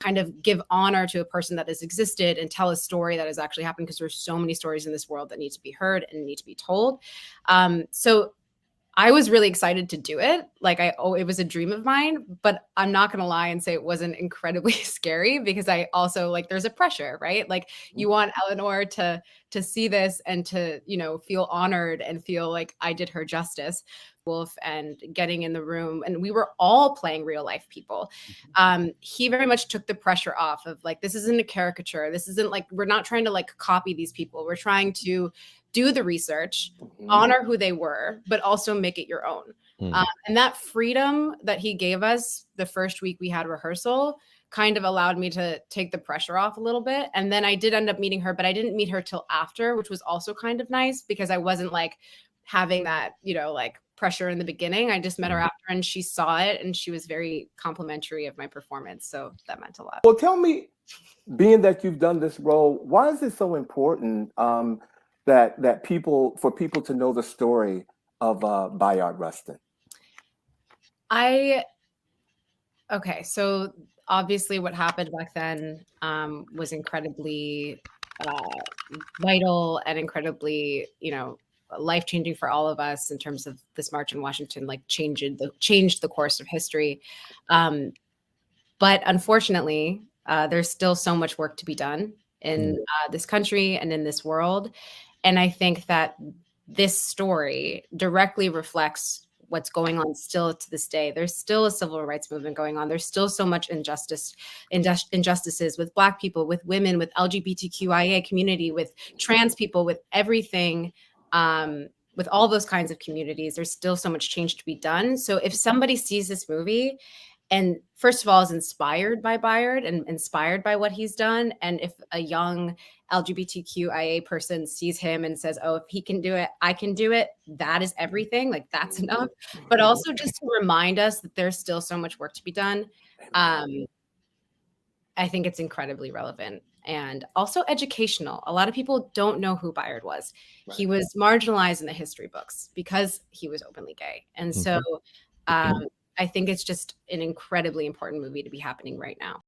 kind of give honor to a person that has existed and tell a story that has actually happened, because there's so many stories in this world that need to be heard and need to be told. So I was really excited to do it. Like it was a dream of mine, but I'm not going to lie and say it wasn't incredibly scary, because I also, like, there's a pressure, right? Like, you want Eleanor to see this and to, you know, feel honored and feel like I did her justice. Wolf and getting in the room, and we were all playing real life people. He very much took the pressure off of, like, this isn't a caricature. This isn't like, we're not trying to like copy these people. We're trying to do the research, honor who they were, but also make it your own. And that freedom that he gave us the first week we had rehearsal kind of allowed me to take the pressure off a little bit. And then I did end up meeting her, but I didn't meet her till after, which was also kind of nice, because I wasn't like having that, you know, like pressure in the beginning. I just met her after, and she saw it, and she was very complimentary of my performance. So that meant a lot. Well, tell me, being that you've done this role, why is it so important that people to know the story of Bayard Rustin? Okay, so obviously what happened back then was incredibly vital and incredibly, you know, life-changing for all of us in terms of this march in Washington, like changed the course of history. But unfortunately, there's still so much work to be done in this country and in this world. And I think that this story directly reflects what's going on still to this day. There's still a civil rights movement going on. There's still so much injustices with Black people, with women, with LGBTQIA community, with trans people, with everything, with all those kinds of communities. There's still so much change to be done. So if somebody sees this movie and first of all is inspired by Bayard and inspired by what he's done, and if a young LGBTQIA person sees him and says, oh, if he can do it, I can do it, that is everything. Like, that's enough. But also just to remind us that there's still so much work to be done. I think it's incredibly relevant and also educational. A lot of people don't know who Bayard was. Right. He was marginalized in the history books because he was openly gay. And so I think it's just an incredibly important movie to be happening right now.